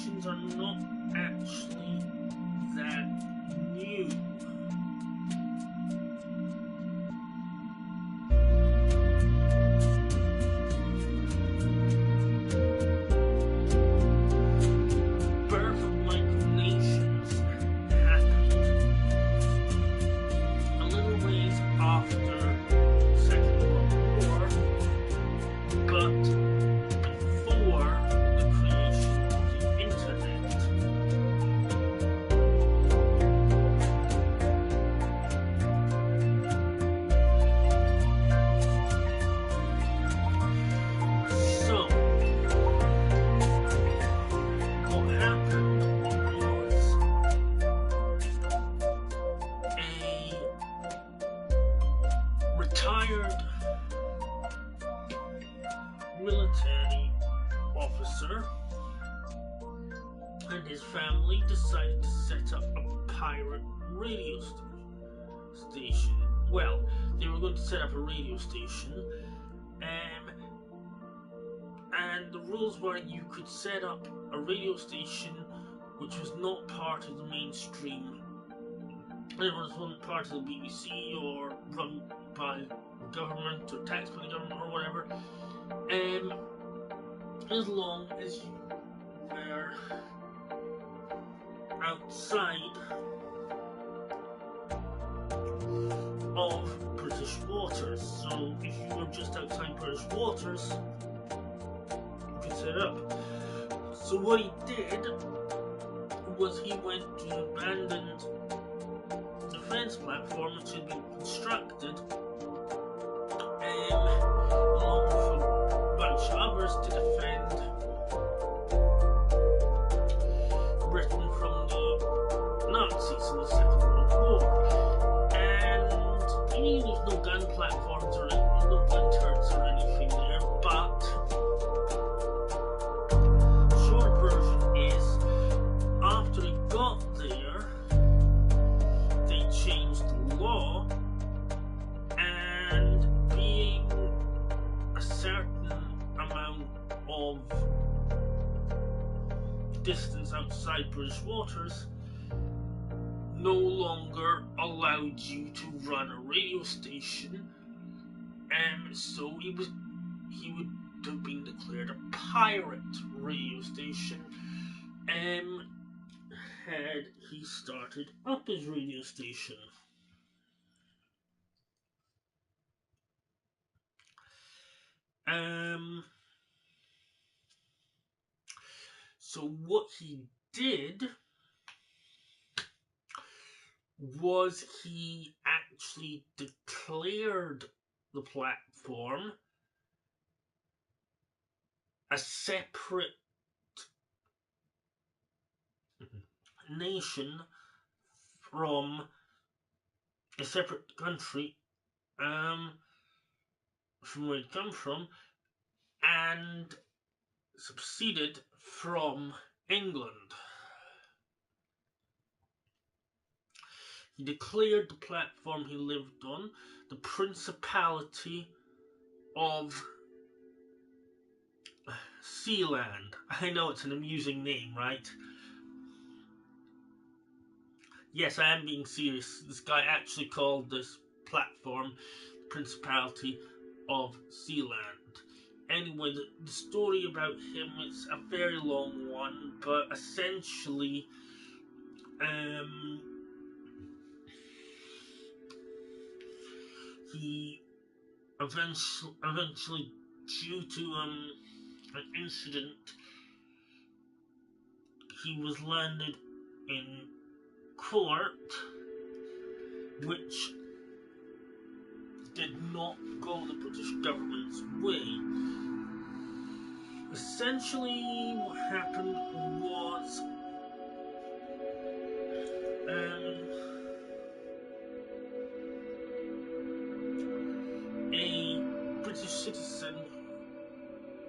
creations are not actually that new. Birth of Micronations happened a little ways after the Second World War, but before the creation of the internet. So, what happened was a retired military officer and his family decided to set up a pirate radio station. Well, they were going to set up a radio station, and the rules were you could set up a radio station which was not part of the mainstream. It wasn't part of the BBC or run by the government or taxed by the government or whatever. As long as you were outside of British waters. So if you were just outside British waters, you could set it up. So what he did was he went to an abandoned defense platform which had been constructed along with a bunch of others to defend Britain from the Nazis in the Second World War. And I mean, there's no gun platforms or no gun turrets or anything there, but the short version is after it got there, they changed the law, and being a certain amount of distance outside British waters no longer allowed you to run a radio station, so he would have been declared a pirate radio station had he started up his radio station. So what he did was he actually declared the platform a separate nation from a separate country from where it come from, and succeeded from England. He declared the platform he lived on the Principality of Sealand. I know it's an amusing name, right? Yes, I am being serious. This guy actually called this platform the Principality of Sealand. Anyway, the story about him is a very long one, but essentially, he eventually, due to an incident, he was landed in court, which did not go the British government's way. Essentially, what happened was a British citizen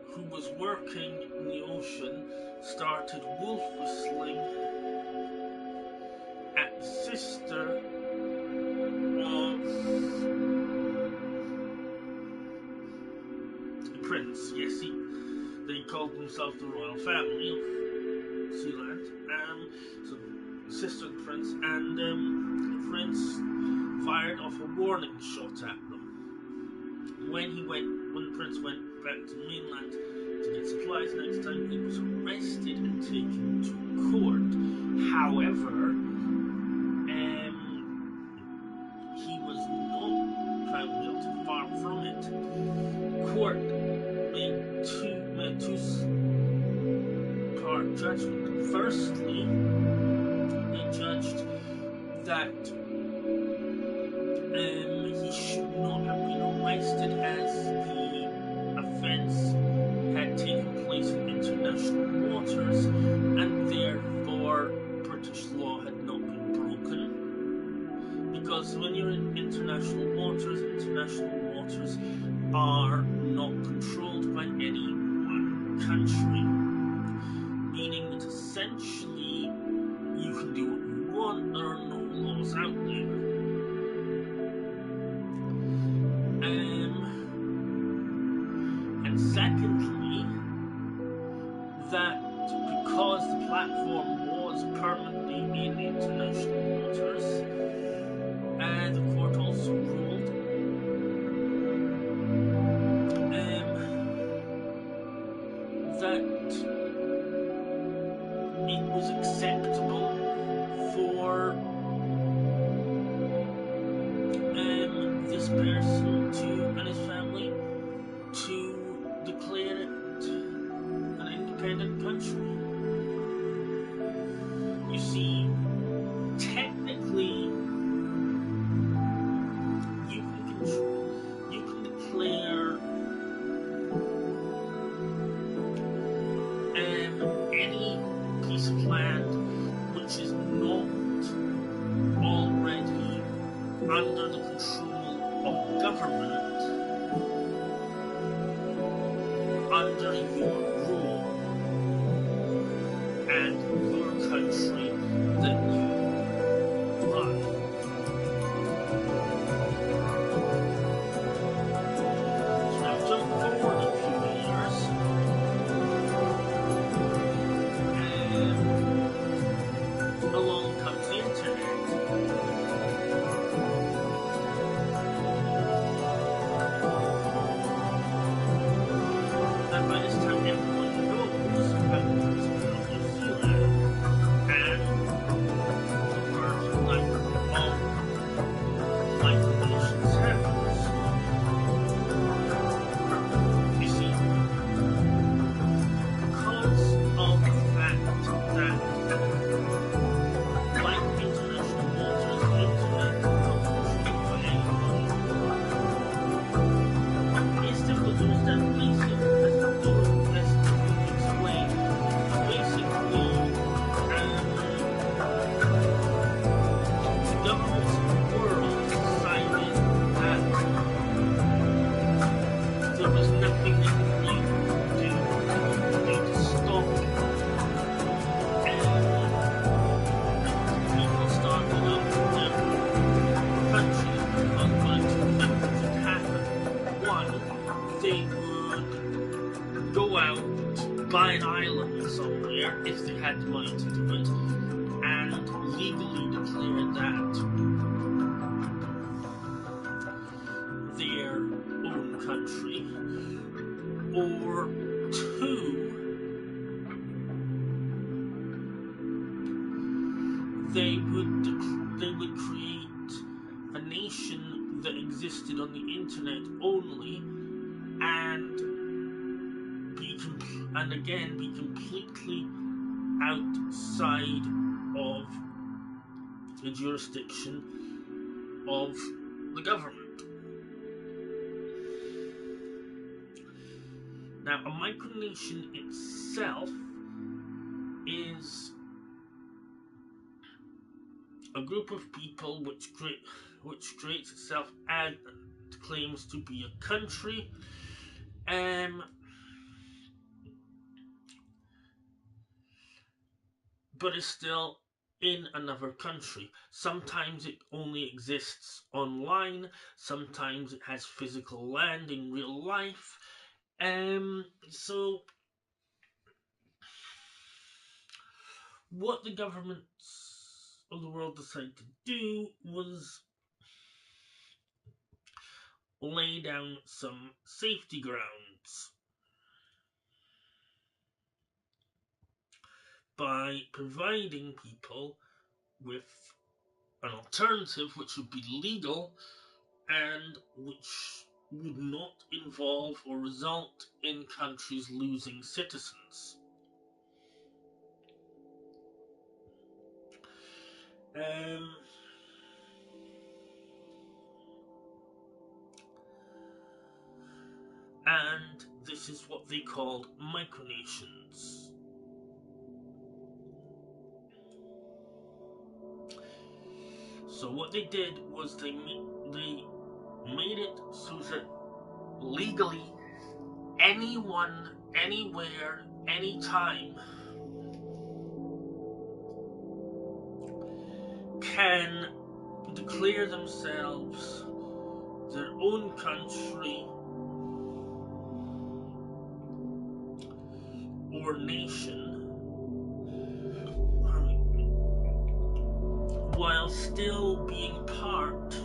who was working in the ocean started wolf whistling at the sister of the prince. Yes, they called themselves the royal family of Zealand. So sister of the prince, and the prince fired off a warning shot at them. When the prince went back to the mainland to get supplies next time, he was arrested and taken to court. However, he was not found guilty. Far from it. Court made two part judgment. Firstly, they judged that he should not have been arrested as the offence had taken place in international waters, and therefore British law had not been broken. Because when you're in international waters are not controlled by any one country, meaning that essentially you can do what you want, there are no laws out there. And secondly, that because the platform was permanently in international waters, the court also ruled that it was acceptable for this person and his family to declare it an independent country. You see, technically, you can declare any piece of land which is not already under the control of government under your rule and your country that you run. So now jump forward a few years, and along comes the internet. And by this time everyone knows about New Zealand and the birth of Micronations happens. You see, because of the fact that like international waters, the internet is not controlled by anybody, it's difficult to understand basic as to explain. Basically, the governments of the world decided that there was nothing they could really do to stop people starting up their countries, because one of two things would happen. One, they would go out, buy an island somewhere if they had the money to do it, and legally declare that their own country. Or two, they would create a nation that existed on the internet only, and be completely outside of the jurisdiction of the government. Now, a micronation itself is a group of people which creates itself and claims to be a country, but is still in another country. Sometimes it only exists online, sometimes it has physical land in real life. So what the governments of the world decided to do was lay down some safety grounds by providing people with an alternative which would be legal and which would not involve or result in countries losing citizens. And this is what they called micronations. So what they did was they made it so that legally anyone, anywhere, anytime can declare themselves their own country or nation while still being part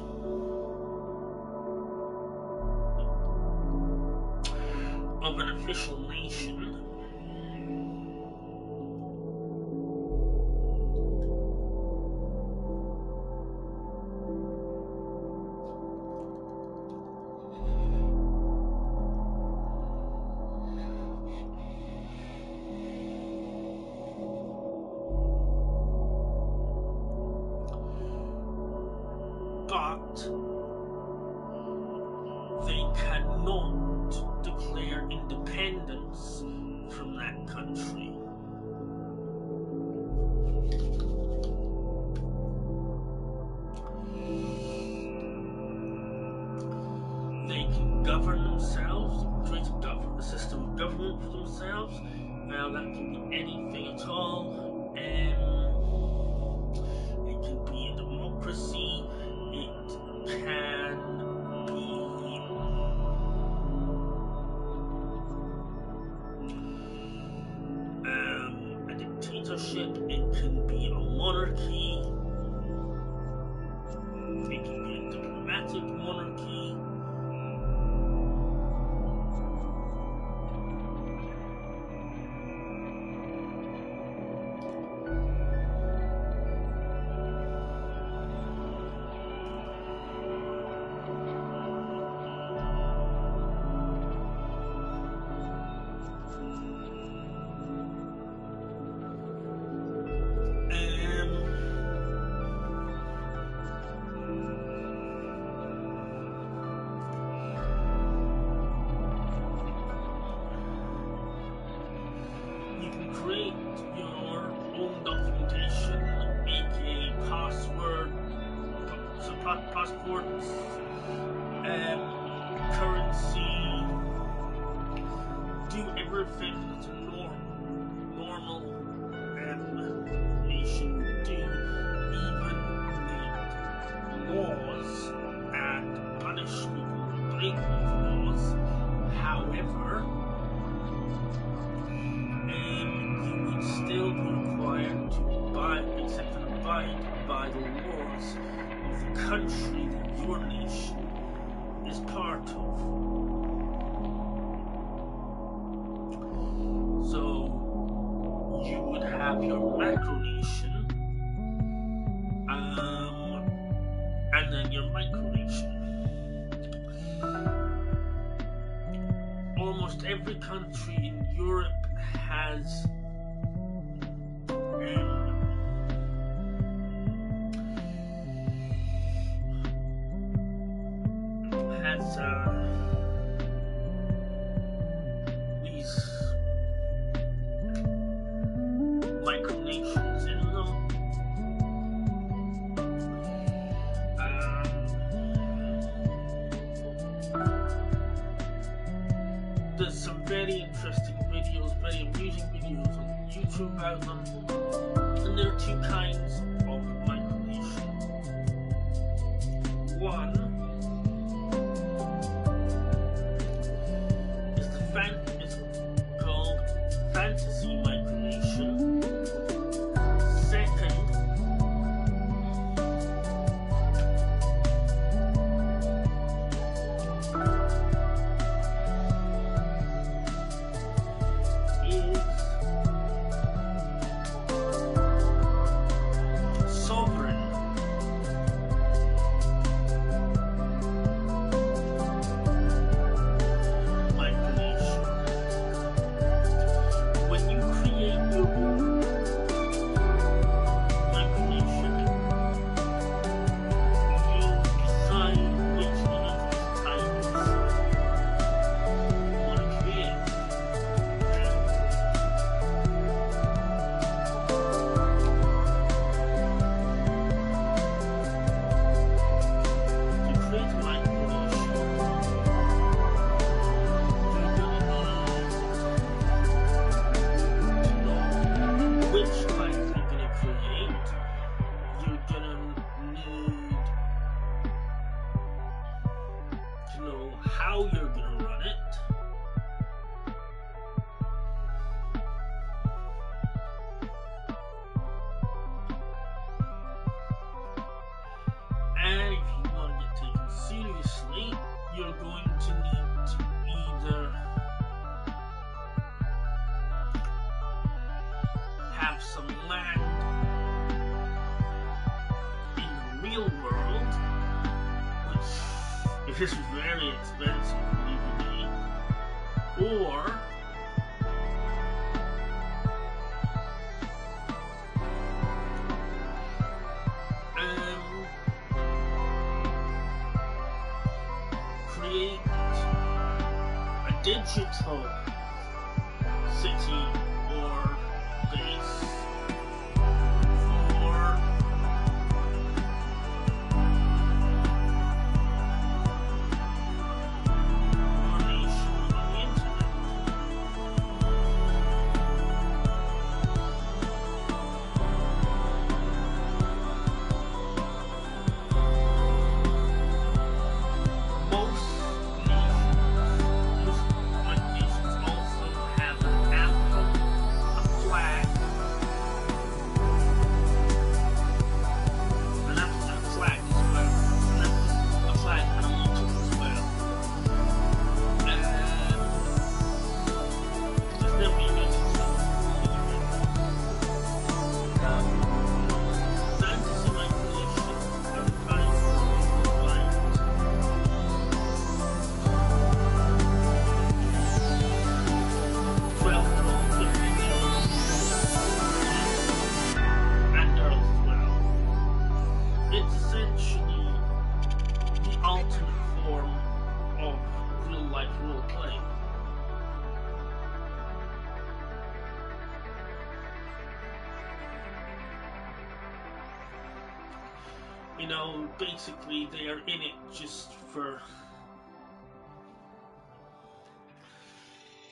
of an official nation. But they cannot declare independence from that country. They can govern themselves, create a system of government for themselves. Now that can be anything at all. It can be a democracy. It can be a dictatorship. It can be a monarchy. It can be a diplomatic monarchy. Create your own documentation, aka passwords, currency, do everything that a normal nation would do, even make laws and punish people who break those laws. However, still be required to abide by the laws of the country that your nation is part of. So you would have your macronation, and then your micronation. Almost every country in Europe has these micronations in them. There's some very interesting videos, very amusing videos on YouTube about them. And there are two kinds of micronation. One is called fantasy micronation, how you're gonna run it. And if you want to get taken seriously, you're going to need to either have some land in the real world, which is very expensive, believe me, or create a digital city or base for your nation on the internet. Most nations also have an anthem, a flag, a flag as well, a flag and a motto as well. There's never been a fantasy micronations are kind of like and girls as well. It's essentially the ultimate form of real-life role-playing. You know, basically they are in it just for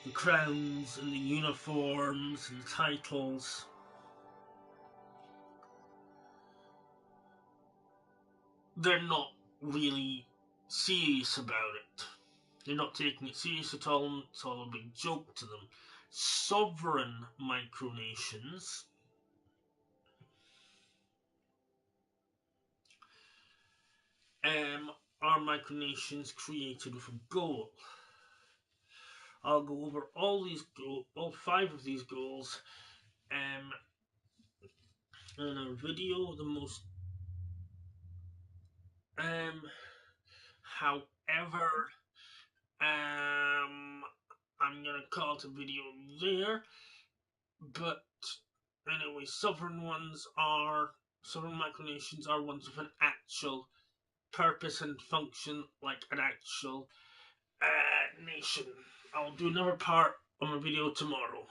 the crowns and the uniforms and the titles. They're not really serious about it. They're not taking it serious at all. It's all a big joke to them. Sovereign micronations are micronations created with a goal. I'll go over all 5 of these goals in our video. The most however, I'm gonna call it a video there. But anyway, sovereign micronations are ones with an actual purpose and function, like an actual nation. I'll do another part of my video tomorrow.